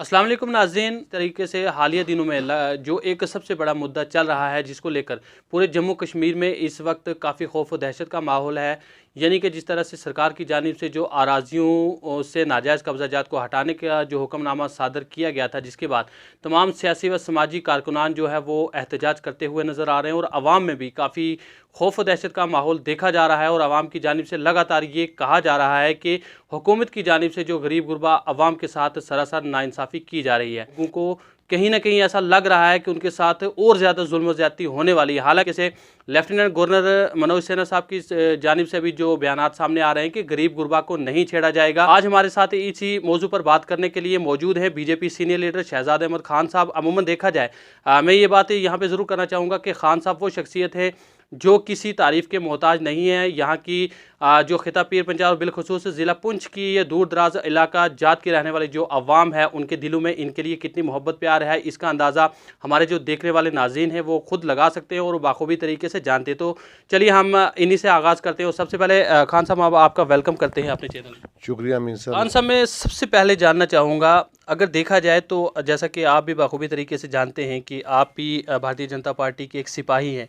अस्सलाम वालेकुम नाज़रीन। तरीके से हालिया दिनों में जो एक सबसे बड़ा मुद्दा चल रहा है, जिसको लेकर पूरे जम्मू कश्मीर में इस वक्त काफ़ी खौफ और दहशत का माहौल है। यानी कि जिस तरह से सरकार की जानिब से जो अराजियों से नाजायज़ कब्ज़ाजात को हटाने का जो हुक्मनामा सादर किया गया था, जिसके बाद तमाम सियासी व समाजी कारकुनान जो है वो एहतजाज करते हुए नज़र आ रहे हैं और आवाम में भी काफ़ी खौफ व दहशत का माहौल देखा जा रहा है। और आवाम की जानिब से लगातार ये कहा जा रहा है कि हुकूमत की जानिब से जो गरीब गुरबा अवाम के साथ सरासर नाइंसाफ़ी की जा रही है, लोगों को कहीं ना कहीं ऐसा लग रहा है कि उनके साथ और ज़्यादा जुल्म ज़्यादती होने वाली है। हालांकि से लेफ्टिनेंट गवर्नर मनोज सिन्हा साहब की जानिब से भी जो बयानात सामने आ रहे हैं कि गरीब गुरबा को नहीं छेड़ा जाएगा। आज हमारे साथ इसी मौजू पर बात करने के लिए मौजूद हैं BJP senior leader Shahzad Ahmad Khan साहब। अमूमन देखा जाए, मैं ये बात यहाँ पे ज़रूर करना चाहूँगा कि खान साहब वो शख्सियत है जो किसी तारीफ़ के मोहताज नहीं है। यहाँ की जो खिता पीर पंजाब और बिलखसूस ज़िला पुंछ की ये दूर दराज इलाका जात के रहने वाले जो अवाम है, उनके दिलों में इनके लिए कितनी मोहब्बत प्यार है, इसका अंदाज़ा हमारे जो देखने वाले नाज़रीन हैं वो खुद लगा सकते हैं और बाखूबी तरीके से जानते हैं। तो चलिए हम इन्हीं से आगाज़ करते हैं। और सबसे पहले खान साहब, अब आपका वेलकम करते हैं अपने चैनल में। शुक्रिया अमीन खान साहब। साहब, मैं सबसे पहले जानना चाहूँगा, अगर देखा जाए तो जैसा कि आप भी बाखूबी तरीके से जानते हैं कि आप भी भारतीय जनता पार्टी के एक सिपाही हैं,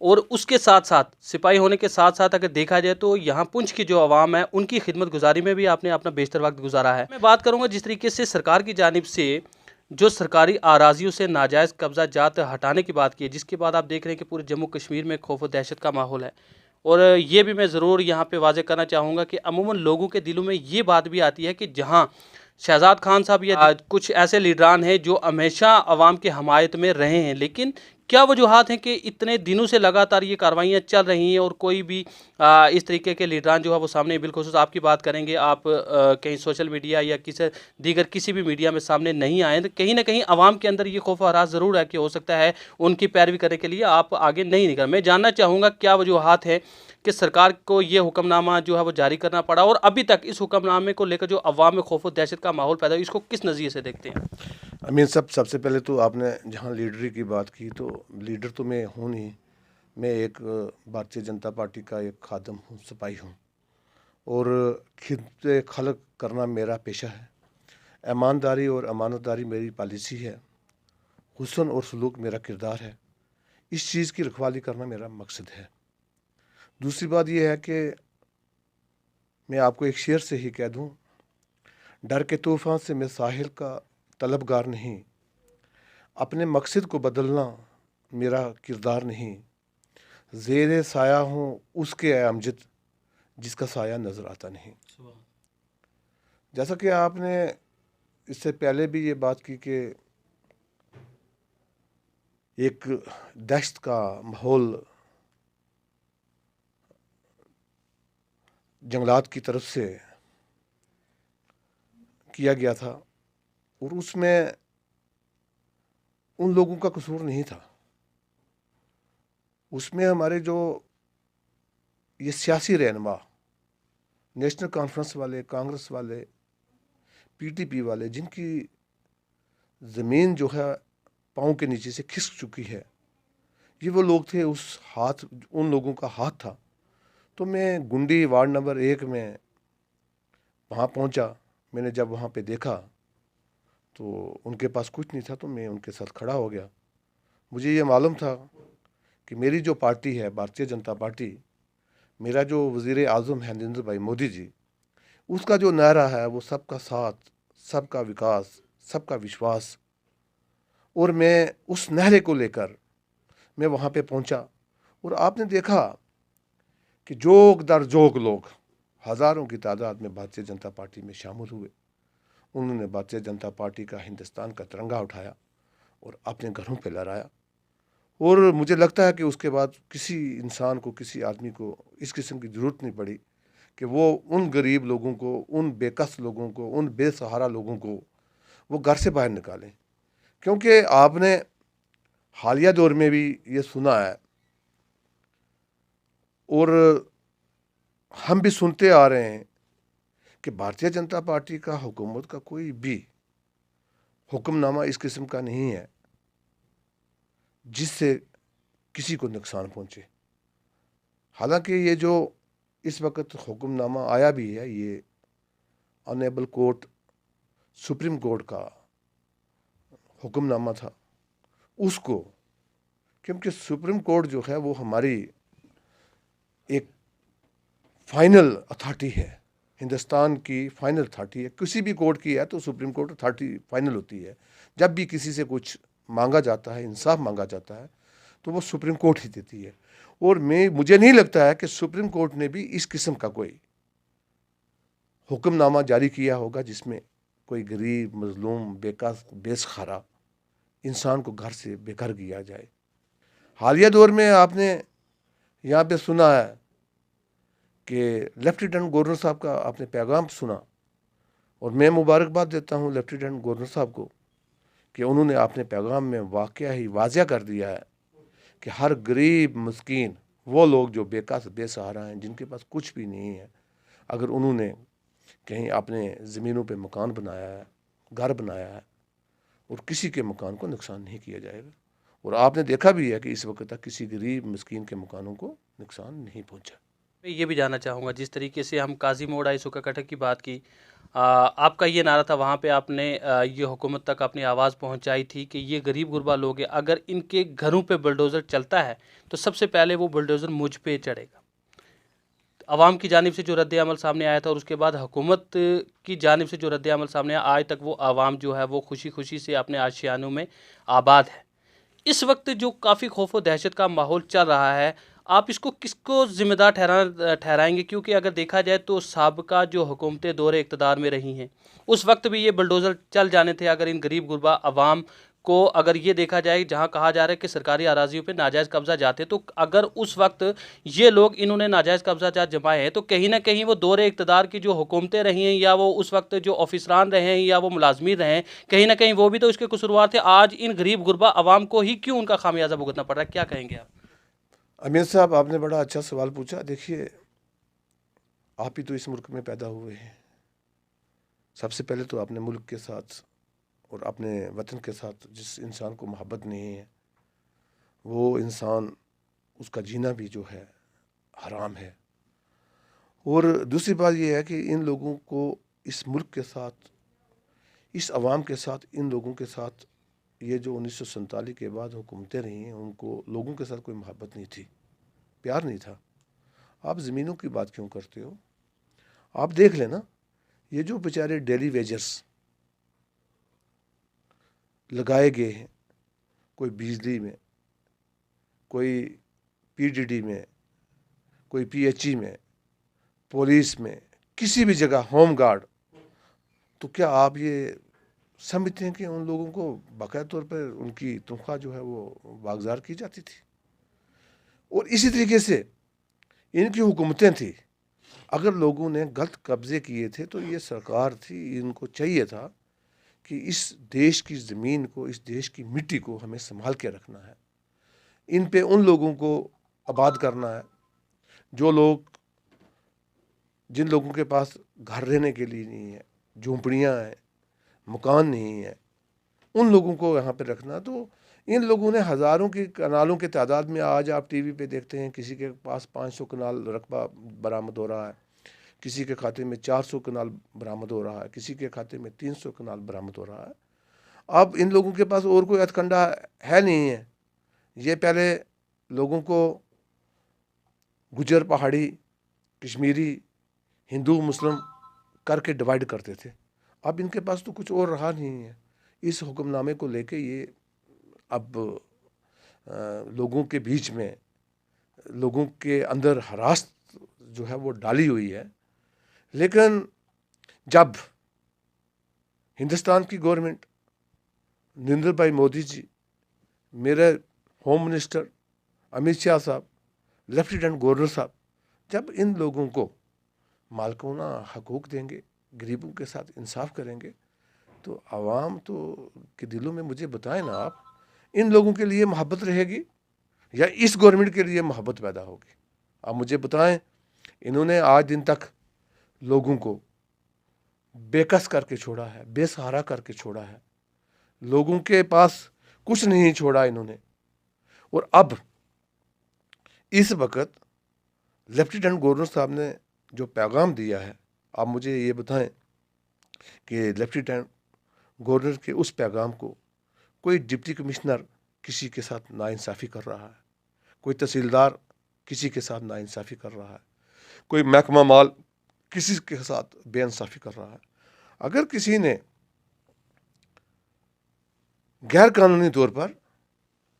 और उसके साथ साथ सिपाही होने के साथ साथ अगर देखा जाए तो यहाँ पुंछ की जो आवाम है उनकी खिदमत गुजारी में भी आपने अपना बेशतर वक्त गुजारा है। मैं बात करूँगा जिस तरीके से सरकार की जानिब से जो सरकारी आराजियों से नाजायज़ कब्जा जात हटाने की बात की है, जिसके बाद आप देख रहे हैं कि पूरे जम्मू कश्मीर में खौफ व दहशत का माहौल है। और ये भी मैं ज़रूर यहाँ पे वाज़ेह करना चाहूँगा कि अमूमन लोगों के दिलों में ये बात भी आती है कि जहाँ शहजाद खान साहब या कुछ ऐसे लीडरान हैं जो हमेशा अवाम के हमायत में रहे हैं, लेकिन क्या वजूहात हैं कि इतने दिनों से लगातार ये कार्रवाइयाँ चल रही हैं और कोई भी इस तरीके के लीडरान जो है वो सामने, बिलखुसूस आपकी बात करेंगे, आप कहीं सोशल मीडिया या दीगर किसी भी मीडिया में सामने नहीं आए, तो कहीं ना कहीं आवाम के अंदर ये खौफ आराज ज़रूर है कि हो सकता है उनकी पैरवी करने के लिए आप आगे नहीं निकल। मैं जानना चाहूँगा क्या वजूहात है कि सरकार को ये हुक्मनामा जो है वो जारी करना पड़ा, और अभी तक इस हुक्मनामे को लेकर जो अवाम में खौफ और दहशत का माहौल पैदा हुआ, इसको किस नज़रिए से देखते हैं? अमीन साहब, सबसे पहले तो आपने जहाँ लीडरी की बात की, तो लीडर तो मैं हूँ नहीं। मैं एक भारतीय जनता पार्टी का एक खादम हूँ, सिपाही हूँ। और खिदमत खल्क करना मेरा पेशा है। ईमानदारी और अमानतदारी मेरी पॉलिसी है। हुस्न और सलूक मेरा किरदार है। इस चीज़ की रखवाली करना मेरा मकसद है। दूसरी बात यह है कि मैं आपको एक शेर से ही कह दूँ, डर के तूफ़ान से मैं साहिल का तलबगार नहीं, अपने मकसद को बदलना मेरा किरदार नहीं, ज़ेरे साया हूँ उसके अमजद जिसका साया नज़र आता नहीं। जैसा कि आपने इससे पहले भी ये बात की कि एक दहशत का माहौल जंगलात की तरफ से किया गया था, और उसमें उन लोगों का कसूर नहीं था। उसमें हमारे जो ये सियासी रहनुमा, नेशनल कॉन्फ्रेंस वाले, कांग्रेस वाले, पीटीपी वाले, जिनकी ज़मीन जो है पाँव के नीचे से खिसक चुकी है, ये वो लोग थे। उस हाथ, उन लोगों का हाथ था। तो मैं गुंडी वार्ड नंबर 1 में वहाँ पहुँचा। मैंने जब वहाँ पे देखा तो उनके पास कुछ नहीं था, तो मैं उनके साथ खड़ा हो गया। मुझे ये मालूम था कि मेरी जो पार्टी है, भारतीय जनता पार्टी, मेरा जो वज़ीर आज़म है नरेंद्र भाई मोदी जी, उसका जो नारा है वो सबका साथ, सबका विकास, सबका विश्वास। और मैं उस नारे को लेकर मैं वहाँ पे पहुँचा, और आपने देखा कि जोग दर जोग लोग हज़ारों की तादाद में भारतीय जनता पार्टी में शामिल हुए। उन्होंने भारतीय जनता पार्टी का हिंदुस्तान का तिरंगा उठाया और अपने घरों पे लहराया। और मुझे लगता है कि उसके बाद किसी इंसान को, किसी आदमी को इस किस्म की ज़रूरत नहीं पड़ी कि वो उन गरीब लोगों को, उन बेकस लोगों को, उन बेसहारा लोगों को वो घर से बाहर निकालें। क्योंकि आपने हालिया दौर में भी ये सुना है, और हम भी सुनते आ रहे हैं कि भारतीय जनता पार्टी का, हुकूमत का कोई भी हुक्मनामा इस किस्म का नहीं है जिससे किसी को नुकसान पहुंचे। हालांकि ये जो इस वक्त हुक्मनामा आया भी है, ये ऑनरेबल कोर्ट, सुप्रीम कोर्ट का हुक्मनामा था उसको, क्योंकि सुप्रीम कोर्ट जो है वो हमारी एक फाइनल अथॉरिटी है, हिंदुस्तान की फाइनल अथॉरिटी है। किसी भी कोर्ट की है तो सुप्रीम कोर्ट अथॉरिटी फाइनल होती है। जब भी किसी से कुछ मांगा जाता है, इंसाफ मांगा जाता है, तो वो सुप्रीम कोर्ट ही देती है। और मुझे नहीं लगता है कि सुप्रीम कोर्ट ने भी इस किस्म का कोई हुक्मनामा जारी किया होगा जिसमें कोई गरीब, मजलूम, बेसहारा इंसान को घर से बेघर किया जाए। हालिया दौर में आपने यहाँ पे सुना है कि लेफ्टिनेंट गवर्नर साहब का आपने पैगाम सुना, और मैं मुबारकबाद देता हूँ लेफ्टिनेंट गवर्नर साहब को कि उन्होंने अपने पैगाम में वाकया ही वाज़ह कर दिया है कि हर गरीब मस्कीन, वो लोग जो बेसहारा हैं, जिनके पास कुछ भी नहीं है, अगर उन्होंने कहीं अपने ज़मीनों पे मकान बनाया है, घर बनाया है, और किसी के मकान को नुकसान नहीं किया जाएगा। और आपने देखा भी है कि इस वक्त तक किसी गरीब मस्कीन के मकानों को नुकसान नहीं पहुंचा। मैं ये भी जानना चाहूँगा, जिस तरीके से हम काजी मोड़ आई सुखा कटक की बात की, आपका ये नारा था वहाँ पे, आपने ये हुकूमत तक अपनी आवाज़ पहुँचाई थी कि ये गरीब गुरबा लोग हैं, अगर इनके घरों पे बुलडोज़र चलता है तो सबसे पहले वो बुलडोज़र मुझ पे चढ़ेगा। आवाम की जानिब से जो रद्द अमल सामने आया था और उसके बाद हुकूमत की जानिब से जो रद्द अमल सामने आया, आज तक वो आवाम जो है वो खुशी खुशी से अपने आशियानों में आबाद है। इस वक्त जो काफ़ी खौफ व दहशत का माहौल चल रहा है, आप इसको किसको ज़िम्मेदार ठहराएंगे? क्योंकि अगर देखा जाए तो साबका जो हुकूमतें दौरे इक़्तिदार में रही हैं, उस वक्त भी ये बुलडोज़र चल जाने थे अगर इन गरीब गुरबा आवाम को, अगर ये देखा जाए जहाँ कहा जा रहा है कि सरकारी अराज़ियों पे नाजायज़ कब्ज़ा जाते, तो अगर उस वक्त ये लोग इन्होंने नाजायज़ कब्ज़ा जात जमाए हैं, तो कहीं ना कहीं वो दौरे इक़्तिदार की जो हुकूमतें रही हैं, या वो उस वक्त जो ऑफिसरान रहे हैं, या वो मुलाजमीन रहे हैं, कहीं ना कहीं वो भी तो इसके कसूरवार थे। आज इन गरीब गुरबा आवाम को ही क्यों उनका खामियाजा भुगतना पड़ रहा है? क्या कहेंगे आप? अमीर साहब, आपने बड़ा अच्छा सवाल पूछा। देखिए, आप ही तो इस मुल्क में पैदा हुए हैं। सबसे पहले तो अपने मुल्क के साथ और अपने वतन के साथ जिस इंसान को मोहब्बत नहीं है, वो इंसान, उसका जीना भी जो है हराम है। और दूसरी बात यह है कि इन लोगों को इस मुल्क के साथ, इस अवाम के साथ, इन लोगों के साथ, ये जो 1947 के बाद हुकूमतें रही हैं, उनको लोगों के साथ कोई मोहब्बत नहीं थी, प्यार नहीं था। आप ज़मीनों की बात क्यों करते हो? आप देख लेना, ये जो बेचारे डेली वेजर्स लगाए गए हैं, कोई बिजली में, कोई पीडीडी में, कोई पीएचई में, पुलिस में, किसी भी जगह, होम गार्ड, तो क्या आप ये समझते हैं कि उन लोगों को बाकायदा तौर पर उनकी तनख्वाह जो है वो वागजार की जाती थी? और इसी तरीके से इनकी हुकूमतें थी। अगर लोगों ने गलत कब्ज़े किए थे तो ये सरकार थी, इनको चाहिए था कि इस देश की ज़मीन को, इस देश की मिट्टी को हमें संभाल के रखना है। इन पे उन लोगों को आबाद करना है जो लोग, जिन लोगों के पास घर रहने के लिए नहीं है, झोंपड़ियाँ हैं, मकान नहीं है, उन लोगों को यहाँ पे रखना। तो इन लोगों ने हज़ारों की कनालों के तादाद में, आज आप टीवी पे देखते हैं किसी के पास 500 कनाल रकबा बरामद हो रहा है, किसी के खाते में 400 कनाल बरामद हो रहा है, किसी के खाते में 300 कनाल बरामद हो रहा है। अब इन लोगों के पास और कोई हथकंडा है नहीं है। ये पहले लोगों को गुजर, पहाड़ी, कश्मीरी, हिंदू, मुस्लिम करके डिवाइड करते थे। अब इनके पास तो कुछ और रहा नहीं है। इस हुक्मनामे को लेके ये अब लोगों के बीच में, लोगों के अंदर हरास जो है वो डाली हुई है। लेकिन जब हिंदुस्तान की गवर्नमेंट, नरेंद्र भाई मोदी जी, मेरे होम मिनिस्टर अमित शाह साहब, लेफ्टिनेंट गवर्नर साहब, जब इन लोगों को मालकाना हकूक़ देंगे, गरीबों के साथ इंसाफ करेंगे, तो आवाम तो के दिलों में, मुझे बताएं ना आप, इन लोगों के लिए मोहब्बत रहेगी या इस गवर्नमेंट के लिए मोहब्बत पैदा होगी? आप मुझे बताएं। इन्होंने आज दिन तक लोगों को बेकस करके छोड़ा है, बेसहारा करके छोड़ा है, लोगों के पास कुछ नहीं छोड़ा इन्होंने। और अब इस वक्त लेफ्टिनेंट गवर्नर साहब ने जो पैगाम दिया है, आप मुझे ये बताएं कि लेफ्टिनेंट गवर्नर के उस पैगाम को कोई डिप्टी कमिश्नर किसी के साथ नाइंसाफ़ी कर रहा है, कोई तहसीलदार किसी के साथ नाइंसाफ़ी कर रहा है, कोई महकमा माल किसी के साथ बेइंसाफ़ी कर रहा है। अगर किसी ने गैर कानूनी तौर पर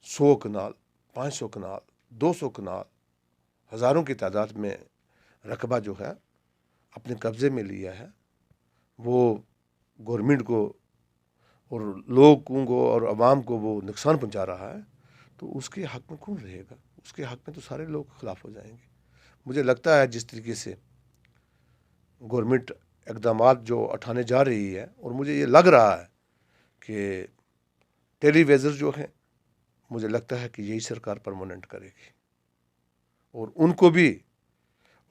100 कनाल, 500 कनाल, 200 कनाल, हज़ारों की तादाद में रकबा जो है अपने कब्ज़े में लिया है, वो गवर्नमेंट को और लोगों को और आवाम को वो नुकसान पहुंचा रहा है, तो उसके हक़ में कौन रहेगा? उसके हक़ में तो सारे लोग खिलाफ हो जाएंगे। मुझे लगता है जिस तरीके से गवर्नमेंट इक़दामात जो उठाने जा रही है, और मुझे ये लग रहा है कि टेलीविज़र जो हैं, मुझे लगता है कि यही सरकार परमानेंट करेगी, और उनको भी,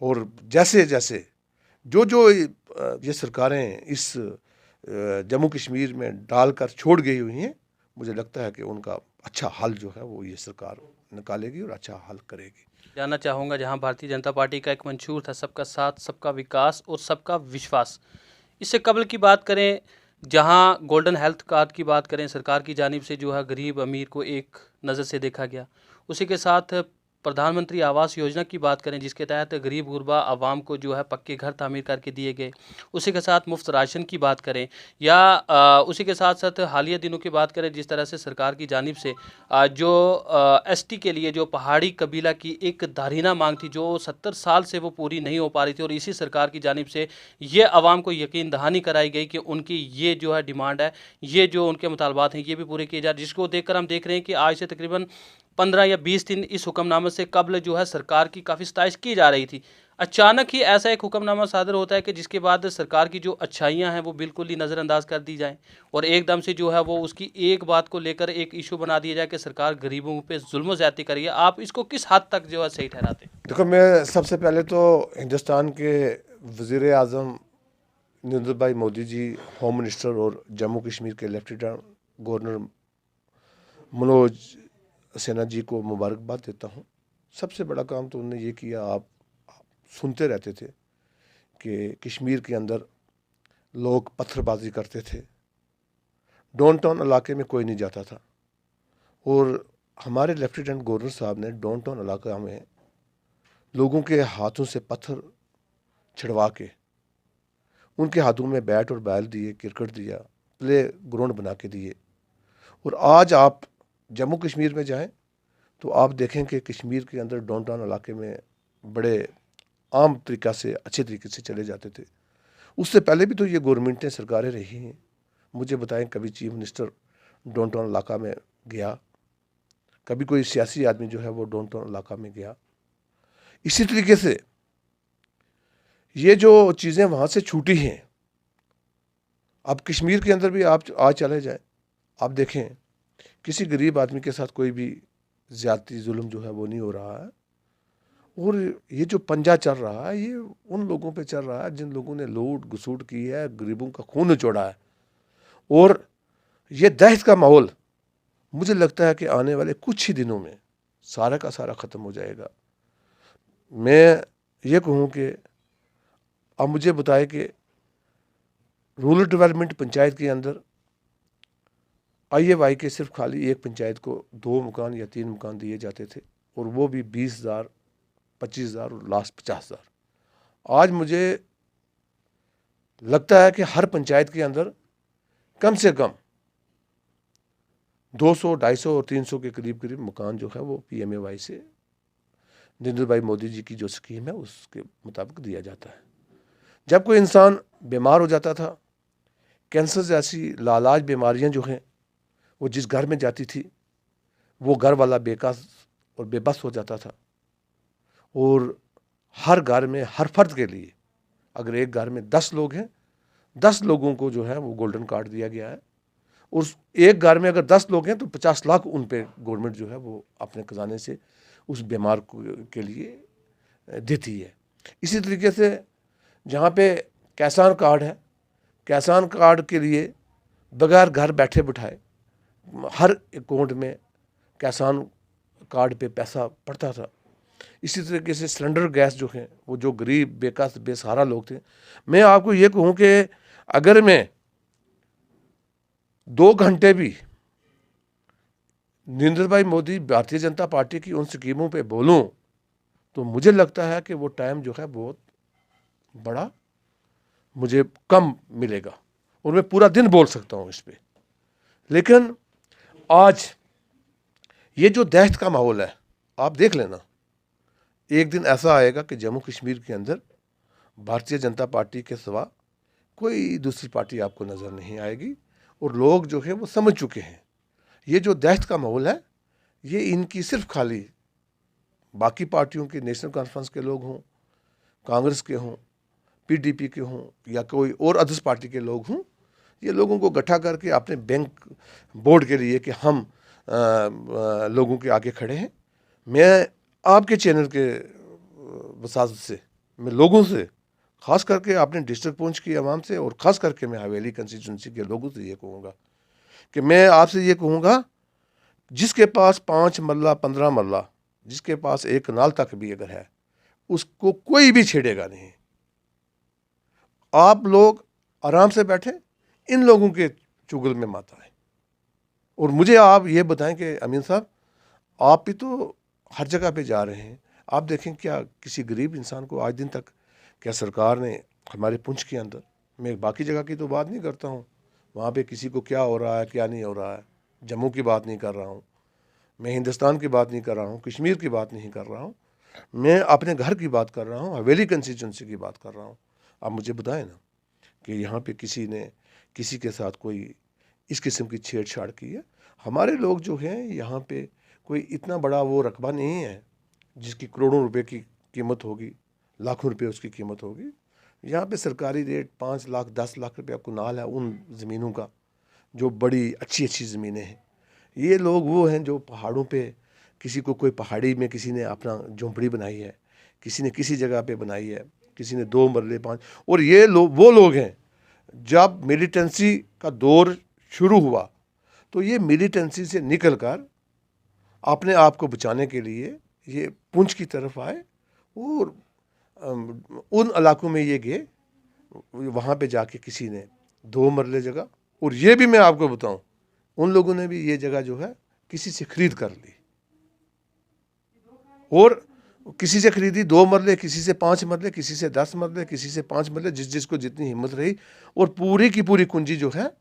और जैसे जैसे जो ये सरकारें इस जम्मू कश्मीर में डालकर छोड़ गई हुई हैं, मुझे लगता है कि उनका अच्छा हल जो है वो ये सरकार निकालेगी और अच्छा हल करेगी। जानना चाहूँगा, जहाँ भारतीय जनता पार्टी का एक मंशूर था सबका साथ, सबका विकास और सबका विश्वास, इससे कबल की बात करें, जहाँ गोल्डन हेल्थ कार्ड की बात करें, सरकार की जानिब से जो है गरीब अमीर को एक नज़र से देखा गया। उसी के साथ प्रधानमंत्री आवास योजना की बात करें, जिसके तहत गरीब गुरबा आवाम को जो है पक्के घर तामीर करके दिए गए। उसी के साथ मुफ्त राशन की बात करें, या उसी के साथ साथ हालिया दिनों की बात करें, जिस तरह से सरकार की जानिब से जो एसटी के लिए जो पहाड़ी कबीला की एक दारीना मांग थी, जो 70 साल से वो पूरी नहीं हो पा रही थी, और इसी सरकार की जानिब से ये आवाम को यकीन दहानी कराई गई कि उनकी ये जो है डिमांड है, ये जो उनके मुतालबात हैं, ये भी पूरे किए जा रहे, जिसको देखकर हम देख रहे हैं कि आज से तकरीबन 15 या 20 दिन इस हुक्मनामे से कबल जो है सरकार की काफ़ी सताइश की जा रही थी। अचानक ही ऐसा एक हुक्मनामा सादर होता है कि जिसके बाद सरकार की जो अच्छाइयाँ हैं वो बिल्कुल ही नज़रअंदाज कर दी जाएँ, और एकदम से जो है वो उसकी एक बात को लेकर एक इशू बना दिया जाए कि सरकार गरीबों पे जुल्म व ज़्यादती करी है। आप इसको किस हद तक जो है सही ठहराते हैं? देखो, मैं सबसे पहले तो हिंदुस्तान के वज़ीर आज़म नरेंद्र भाई मोदी जी, होम मिनिस्टर और जम्मू कश्मीर के लेफ्टिनेंट गवर्नर मनोज सिन्हा जी को मुबारकबाद देता हूँ। सबसे बड़ा काम तो उन्होंने ये किया, आप सुनते रहते थे कि कश्मीर के अंदर लोग पत्थरबाजी करते थे, डाउन टाउन इलाके में कोई नहीं जाता था, और हमारे लेफ्टिनेंट गवर्नर साहब ने डाउन टाउन इलाका में लोगों के हाथों से पत्थर छिड़वा के उनके हाथों में बैट और बैल दिए, क्रिकेट दिया, प्ले ग्राउंड बना के दिए। और आज आप जम्मू कश्मीर में जाएं तो आप देखें कि कश्मीर के अंदर डाउन टाउन इलाके में बड़े आम तरीक़ा से, अच्छे तरीके से चले जाते थे। उससे पहले भी तो ये गवर्नमेंटें, सरकारें रही हैं। मुझे बताएं, कभी चीफ मिनिस्टर डाउन टाउन इलाका में गया, कभी कोई सियासी आदमी जो है वो डाउन टाउन इलाका में गया? इसी तरीके से ये जो चीज़ें वहाँ से छूटी हैं, अब कश्मीर के अंदर भी आप आज चले जाएं, आप देखें किसी गरीब आदमी के साथ कोई भी ज़्यादती जुल्म जो है वो नहीं हो रहा है। और ये जो पंजा चल रहा है, ये उन लोगों पे चल रहा है जिन लोगों ने लूट घसूट की है, गरीबों का खून निचोड़ा है। और ये दहशत का माहौल मुझे लगता है कि आने वाले कुछ ही दिनों में सारा का सारा ख़त्म हो जाएगा। मैं ये कहूँ कि अब मुझे बताए कि रूरल डेवलपमेंट पंचायत के अंदर IAY के सिर्फ खाली एक पंचायत को 2 मकान या 3 मकान दिए जाते थे, और वो भी 20,000, 25,000 और लास्ट 50,000। आज मुझे लगता है कि हर पंचायत के अंदर कम से कम 200, 250 और 300 के करीब करीब मकान जो है वो PMAY से, नरेंद्र भाई मोदी जी की जो स्कीम है उसके मुताबिक दिया जाता है। जब कोई इंसान बीमार हो जाता था, कैंसर जैसी लालाज बीमारियां जो हैं वो जिस घर में जाती थी, वो घर वाला बेकास और बेबस हो जाता था। और हर घर में, हर फर्द के लिए, अगर एक घर में 10 लोग हैं, 10 लोगों को जो है वो गोल्डन कार्ड दिया गया है। उस एक घर में अगर 10 लोग हैं तो 50 लाख उन पे गवर्नमेंट जो है वो अपने खजाने से उस बीमार के लिए देती है। इसी तरीके से जहाँ पे किसान कार्ड है, किसान कार्ड के लिए बगैर घर बैठे बिठाए हर अकाउंट में किसान कार्ड पे पैसा पड़ता था। इसी तरीके से सिलेंडर गैस जो है, वो जो गरीब बेकस बेसहारा लोग थे, मैं आपको ये कहूँ कि अगर मैं 2 घंटे भी नरेंद्र भाई मोदी भारतीय जनता पार्टी की उन स्कीमों पे बोलूं तो मुझे लगता है कि वो टाइम जो है बहुत बड़ा मुझे कम मिलेगा और मैं पूरा दिन बोल सकता हूं इस पे। लेकिन आज ये जो दहशत का माहौल है, आप देख लेना, एक दिन ऐसा आएगा कि जम्मू कश्मीर के अंदर भारतीय जनता पार्टी के सिवा कोई दूसरी पार्टी आपको नज़र नहीं आएगी और लोग जो है वो समझ चुके हैं ये जो दहशत का माहौल है ये इनकी सिर्फ खाली बाकी पार्टियों के, नेशनल कॉन्फ्रेंस के लोग हों, कांग्रेस के हों, पीडीपी के हों या कोई और अदर्स पार्टी के लोग हों, ये लोगों को इकट्ठा करके अपने बैंक बोर्ड के लिए कि हम लोगों के आगे खड़े हैं। मैं आपके चैनल के वसात से, मैं लोगों से, ख़ास करके अपने डिस्ट्रिक्ट पुंछ की आवाम से और ख़ास करके मैं हवेली कंस्टिट्यूंसी के लोगों से ये कहूँगा कि मैं आपसे ये कहूँगा, जिसके पास 5 मरला 15 मरला, जिसके पास एक नाल तक भी अगर है, उसको कोई भी छेड़ेगा नहीं। आप लोग आराम से बैठे, इन लोगों के चुगल में मत आए। और मुझे आप ये बताएं कि अमीन साहब, आप भी तो हर जगह पे जा रहे हैं, आप देखें क्या किसी गरीब इंसान को आज दिन तक क्या सरकार ने हमारे पुंछ के अंदर, मैं बाकी जगह की तो बात नहीं करता हूँ, वहाँ पे किसी को क्या हो रहा है क्या नहीं हो रहा है, जम्मू की बात नहीं कर रहा हूँ, मैं हिंदुस्तान की बात नहीं कर रहा हूँ, कश्मीर की बात नहीं कर रहा हूँ, मैं अपने घर की बात कर रहा हूँ, हवेली कंस्टिट्यूंसी की बात कर रहा हूँ। आप मुझे बताएं ना कि यहाँ पे किसी ने किसी के साथ कोई इस किस्म की छेड़छाड़ की है? हमारे लोग जो हैं यहाँ पे कोई इतना बड़ा वो रकबा नहीं है जिसकी करोड़ों रुपए की कीमत होगी, लाखों रुपए उसकी कीमत होगी। यहाँ पे सरकारी रेट 5 लाख 10 लाख रुपये आपको नाल है उन ज़मीनों का, जो बड़ी अच्छी अच्छी ज़मीनें हैं। ये लोग वो हैं जो पहाड़ों पे, किसी को कोई पहाड़ी में किसी ने अपना झोंपड़ी बनाई है, किसी ने किसी जगह पे बनाई है, किसी ने 2 मरले 5, और ये लोग वो लोग हैं जब मिलिटेंसी का दौर शुरू हुआ तो ये मिलिटेंसी से निकल कर अपने आप को बचाने के लिए ये पुंछ की तरफ आए और उन इलाकों में ये गए, वहाँ पे जाके किसी ने 2 मरले जगह, और ये भी मैं आपको बताऊं, उन लोगों ने भी ये जगह जो है किसी से खरीद कर ली, और किसी से खरीदी 2 मरले, किसी से 5 मरले, किसी से 10 मरले, किसी से 5 मरले, जिसको जितनी हिम्मत रही, और पूरी की पूरी कुंजी जो है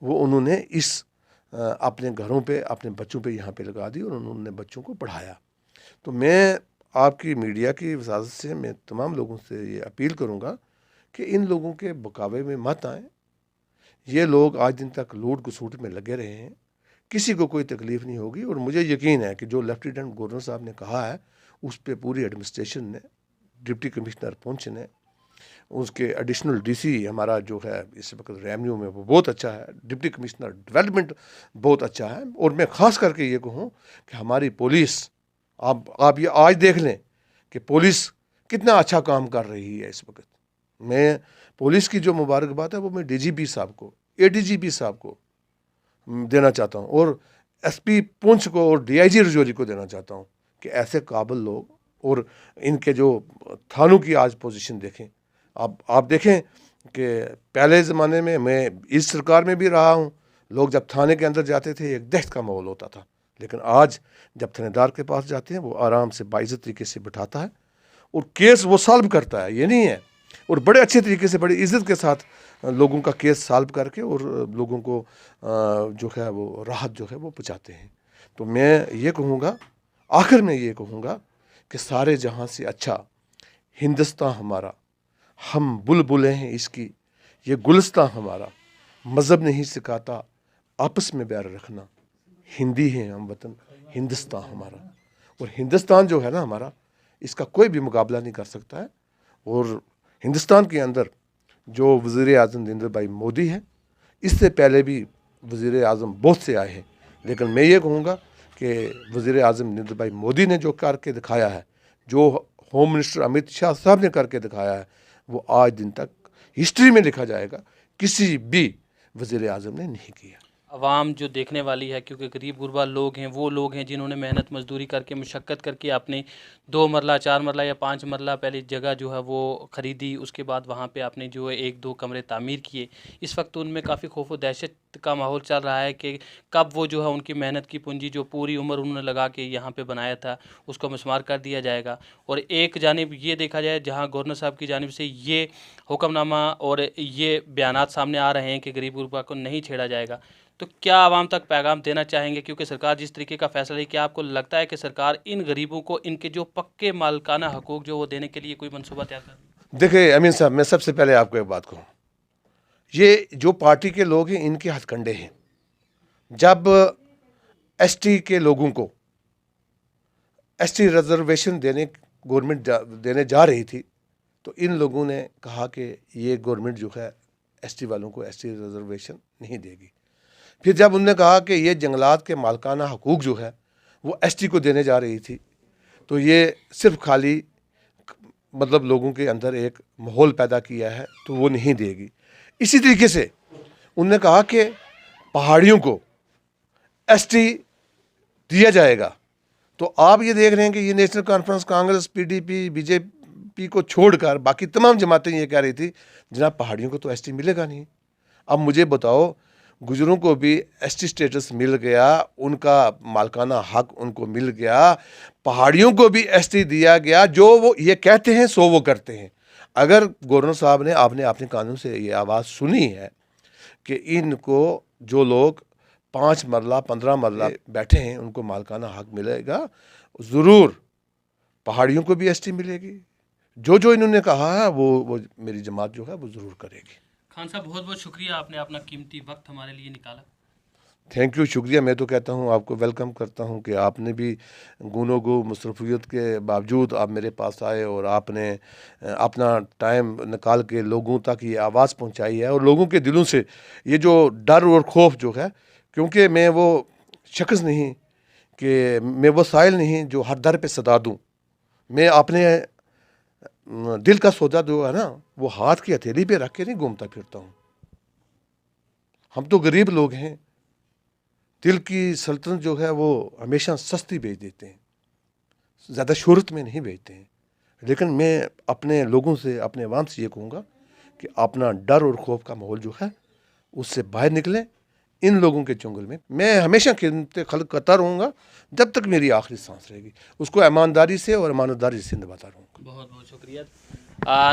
वो उन्होंने इस अपने घरों पे, अपने बच्चों पे यहाँ पे लगा दी और उन्होंने बच्चों को पढ़ाया। तो मैं आपकी मीडिया की वजाजत से मैं तमाम लोगों से ये अपील करूँगा कि इन लोगों के बकावे में मत आएँ। ये लोग आज दिन तक लूट घसूट में लगे रहे हैं, किसी को कोई तकलीफ़ नहीं होगी, और मुझे यकीन है कि जो लेफ्टिनेंट गवर्नर साहब ने कहा है उस पर पूरी एडमिनिस्ट्रेशन ने, डिप्टी कमिश्नर पुंछ ने, उसके एडिशनल डीसी हमारा जो है इस वक्त रेवेन्यू में वो बहुत अच्छा है, डिप्टी कमिश्नर डेवलपमेंट बहुत अच्छा है, और मैं ख़ास करके ये कहूँ कि हमारी पुलिस, आप ये आज देख लें कि पुलिस कितना अच्छा काम कर रही है इस वक्त। मैं पुलिस की जो मुबारकबाद है वो मैं डीजीपी साहब को, एडीजीपी साहब को देना चाहता हूँ, और एसपी पुंछ को और डीआईजी रजौरी को देना चाहता हूँ कि ऐसे काबिल लोग, और इनके जो थानों की आज पोजीशन देखें, आप देखें कि पहले ज़माने में, मैं इस सरकार में भी रहा हूँ, लोग जब थाने के अंदर जाते थे एक दहशत का माहौल होता था, लेकिन आज जब थानेदार के पास जाते हैं वो आराम से बाइज़्ज़त तरीके से बिठाता है और केस वो सॉल्व करता है, ये नहीं है, और बड़े अच्छे तरीके से, बड़ी इज़्ज़त के साथ लोगों का केस सॉल्व करके और लोगों को जो है वो राहत जो है वो पहुँचाते हैं। तो मैं ये कहूँगा, आखिर में ये कहूँगा कि सारे जहाँ से अच्छा हिंदुस्तान हमारा, हम बुलबुलें हैं इसकी, ये गुलिस्तान हमारा, मज़हब नहीं सिखाता आपस में प्यार रखना, हिंदी है हम वतन, हिंदुस्तान हमारा, और हिंदुस्तान जो है ना हमारा, इसका कोई भी मुकाबला नहीं कर सकता है। और हिंदुस्तान के अंदर जो वज़ीर आज़म नरेंद्र भाई मोदी है, इससे पहले भी वज़ीर आज़म बहुत से आए हैं, लेकिन मैं ये कहूँगा कि वज़ीर आज़म नरेंद्र भाई मोदी ने जो करके दिखाया है, जो होम मिनिस्टर अमित शाह साहब ने करके दिखाया है, वो आज दिन तक हिस्ट्री में लिखा जाएगा, किसी भी वज़ीर आज़म ने नहीं किया। आवाम जो देखने वाली है, क्योंकि गरीब गुरबा लोग हैं, वो लोग हैं जिन्होंने मेहनत मजदूरी करके मुशक्क़त करके अपने 2 मरला 4 मरला या 5 मरला पहले जगह जो है वो ख़रीदी, उसके बाद वहाँ पे आपने जो है 1-2 कमरे तामीर किए। इस वक्त उनमें काफ़ी खौफ व दहशत का माहौल चल रहा है कि कब वो जो है उनकी मेहनत की पूंजी जो पूरी उम्र उन्होंने लगा के यहाँ पे बनाया था उसको मस्मार कर दिया जाएगा। और एक जानिब ये देखा जाए जहाँ गवर्नर साहब की जानिब से ये हुक्मनामा और ये बयानात सामने आ रहे हैं कि गरीब गुरबा को नहीं छेड़ा जाएगा, तो क्या आवाम तक पैगाम देना चाहेंगे? क्योंकि सरकार जिस तरीके का फैसला है, क्या आपको लगता है कि सरकार इन गरीबों को इनके जो पक्के मालिकाना हकूक जो वो देने के लिए कोई मंसूबा तैयार कर रही है? देखिए अमीन साहब, मैं सबसे पहले आपको एक बात कहूँ, ये जो पार्टी के लोग हैं इनके हथकंडे हैं। जब एसटी के लोगों को एसटी रिजर्वेशन देने गवर्नमेंट देने जा रही थी, तो इन लोगों ने कहा कि ये गवर्नमेंट जो है एसटी वालों को एसटी रिजर्वेशन नहीं देगी। फिर जब उन्होंने कहा कि ये जंगलात के मालिकाना हकूक जो है वो एसटी को देने जा रही थी, तो ये सिर्फ खाली मतलब लोगों के अंदर एक माहौल पैदा किया है, तो वो नहीं देगी। इसी तरीके से उन्होंने कहा कि पहाड़ियों को एसटी दिया जाएगा। तो आप ये देख रहे हैं कि ये national conference, Congress, PDP, BJP को छोड़कर बाकी तमाम जमातें ये कह रही थी जनाब पहाड़ियों को तो एसटी मिलेगा नहीं। अब मुझे बताओ, गुजरों को भी एसटी स्टेटस मिल गया, उनका मालिकाना हक उनको मिल गया, पहाड़ियों को भी एसटी दिया गया। जो वो ये कहते हैं सो वो करते हैं। अगर गवर्नर साहब ने आपने अपने कानून से ये आवाज़ सुनी है कि इनको जो लोग 5 मरला 15 मरला बैठे हैं उनको मालिकाना हक मिलेगा, ज़रूर पहाड़ियों को भी एसटी मिलेगी। जो जो इन्होंने कहा है वो मेरी जमात जो है वो ज़रूर करेगी। खान साहब, बहुत बहुत शुक्रिया, आपने अपना कीमती वक्त हमारे लिए निकाला। थैंक यू, शुक्रिया। मैं तो कहता हूँ आपको वेलकम करता हूँ कि आपने भी गुनो गो मुसरफियत के बावजूद आप मेरे पास आए और आपने अपना टाइम निकाल के लोगों तक ये आवाज़ पहुँचाई है और लोगों के दिलों से ये जो डर और खौफ जो है, क्योंकि मैं वो शख्स नहीं कि मैं वो साइल नहीं जो हर दर पे सदा दूँ। मैं अपने दिल का सौदा जो है ना वो हाथ की हथेली पे रख के नहीं घूमता फिरता हूँ। हम तो गरीब लोग हैं, दिल की सल्तनत जो है वो हमेशा सस्ती बेच देते हैं, ज़्यादा शोहरत में नहीं बेचते हैं। लेकिन मैं अपने लोगों से, अपने अवाम से ये कहूँगा कि अपना डर और खौफ का माहौल जो है उससे बाहर निकलें। इन लोगों के चुंगल में मैं हमेशा खिदमत खल्क करता रहूँगा जब तक मेरी आखिरी सांस रहेगी। उसको ईमानदारी से और अमानतदारी से निभाता रहूँगा। बहुत बहुत शुक्रिया।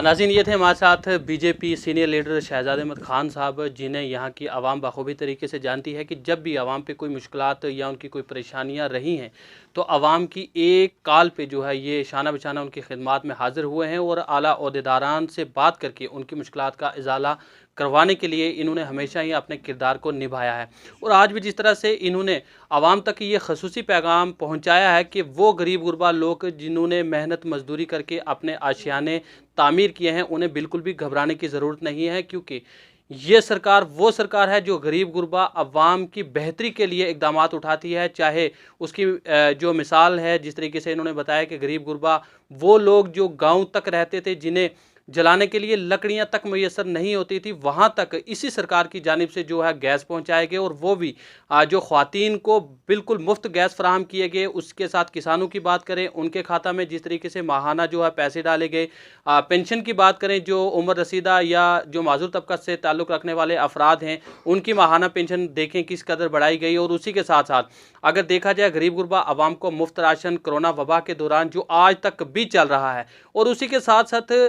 नाज़रीन, ये थे हमारे साथ BJP senior leader Shahzad Ahmad Khan साहब, जिन्हें यहाँ की आवाम बखूबी तरीके से जानती है कि जब भी आवाम पे कोई मुश्किलात या उनकी कोई परेशानियाँ रही हैं तो आवाम की एक कॉल पे जो है ये शाना बशाना उनकी खिदमत में हाज़िर हुए हैं और आला ओहदेदारान से बात करके उनकी मुश्किलात का इजाला करवाने के लिए इन्होंने हमेशा ही अपने किरदार को निभाया है। और आज भी जिस तरह से इन्होंने आवाम तक ये खसूसी पैगाम पहुँचाया है कि वो गरीब गुरबा लोग जिन्होंने मेहनत मजदूरी करके अपने आशियाने तामीर किए हैं, उन्हें बिल्कुल भी घबराने की ज़रूरत नहीं है, क्योंकि ये सरकार वो सरकार है जो गरीब गुरबा अवाम की बेहतरी के लिए इक़दामात उठाती है। चाहे उसकी जो मिसाल है, जिस तरीके से इन्होंने बताया कि गरीब गुरबा वो लोग जो गांव तक रहते थे, जिन्हें जलाने के लिए लकड़ियां तक मैसर नहीं होती थी, वहां तक इसी सरकार की जानिब से जो है गैस पहुंचाए गए और वो भी जो ख़वातीन को बिल्कुल मुफ्त गैस फराहम किए गए। उसके साथ किसानों की बात करें, उनके खाता में जिस तरीके से माहाना जो है पैसे डाले गए। पेंशन की बात करें, जो उम्र रसीदा या जो माजूर तबका से ताल्लुक़ रखने वाले अफराद हैं उनकी माहाना पेंशन देखें किस कदर बढ़ाई गई। और उसी के साथ साथ अगर देखा जाए गरीब गुरबा आवाम को मुफ्त राशन कोरोना वबा के दौरान जो आज तक भी चल रहा है, और उसी के साथ साथ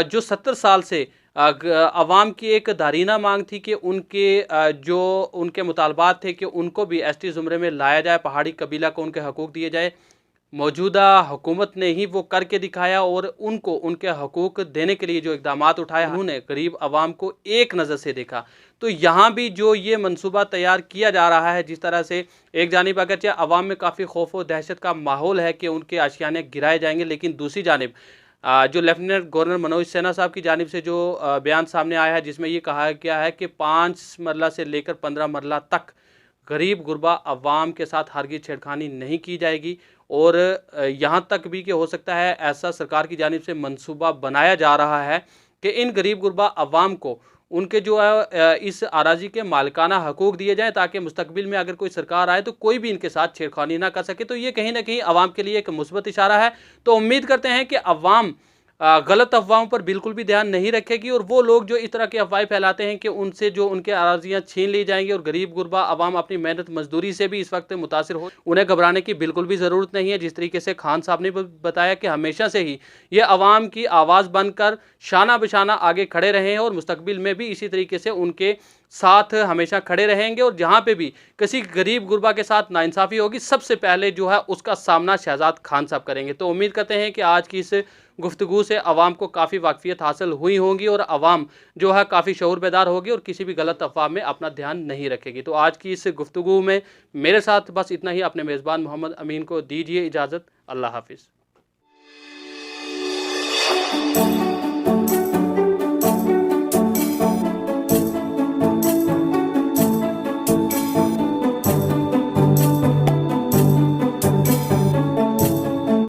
जो 70 साल से अवाम की एक दारीना मांग थी कि उनके जो उनके मुतालबात थे कि उनको भी एसटी ज़ुमरे में लाया जाए, पहाड़ी कबीला को उनके हकूक़ दिए जाए। मौजूदा हुकूमत ने ही वो करके दिखाया और उनको उनके हकूक़ देने के लिए जो इक़दामात उठाया, उन्होंने गरीब आवाम को एक नज़र से देखा। तो यहाँ भी जो ये मंसूबा तैयार किया जा रहा है, जिस तरह से एक जानिब अगरचे आवाम में काफ़ी खौफ व दहशत का माहौल है कि उनके आशियाने गिराए जाएंगे, लेकिन दूसरी जानिब जो लेफ्टिनेंट गवर्नर मनोज सिन्हा साहब की जानिब से जो बयान सामने आया है, जिसमें ये कहा गया है कि 5 मरला से लेकर 15 मरला तक गरीब गुरबा अवाम के साथ हरगिज़ छेड़खानी नहीं की जाएगी। और यहाँ तक भी कि हो सकता है ऐसा सरकार की जानिब से मंसूबा बनाया जा रहा है कि इन गरीब गुरबा अवाम को उनके जो है इस अराजी के मालिकाना हकूक दिए जाएँ, ताकि मुस्तकबिल में अगर कोई सरकार आए तो कोई भी इनके साथ छेड़खानी ना कर सके। तो ये कहीं न कहीं अवाम के लिए एक मुस्बत इशारा है। तो उम्मीद करते हैं कि अवाम गलत अफ़वाहों पर बिल्कुल भी ध्यान नहीं रखेगी, और वो लोग जो इस तरह की अफ़वाहें फैलाते हैं कि उनसे जो उनके अराज़ियाँ छीन ली जाएँगी और गरीब-गुरबा अवाम अपनी मेहनत मज़दूरी से भी इस वक्त मुतासिर हो, उन्हें घबराने की बिल्कुल भी ज़रूरत नहीं है। जिस तरीके से खान साहब ने बताया कि हमेशा से ही ये अवाम की आवाज़ बनकर शाना-बशाना आगे खड़े रहे हैं और मुस्तकबिल में भी इसी तरीके से उनके साथ हमेशा खड़े रहेंगे, और जहाँ पे भी किसी गरीब-गुरबा के साथ नाइंसाफ़ी होगी, सबसे पहले जो है उसका सामना शहज़ाद खान साहब करेंगे। तो उम्मीद करते हैं कि आज की इस गुफ्तगू से अवाम को काफ़ी वाक़फ़ियत हासिल हुई होंगी और अवाम जो है काफ़ी शऊर बेदार होगी और किसी भी गलत अफ़वाह में अपना ध्यान नहीं रखेगी। तो आज की इस गुफ्तगू में मेरे साथ बस इतना ही। अपने मेज़बान मोहम्मद अमीन को दीजिए इजाज़त। अल्लाह हाफ़िज़।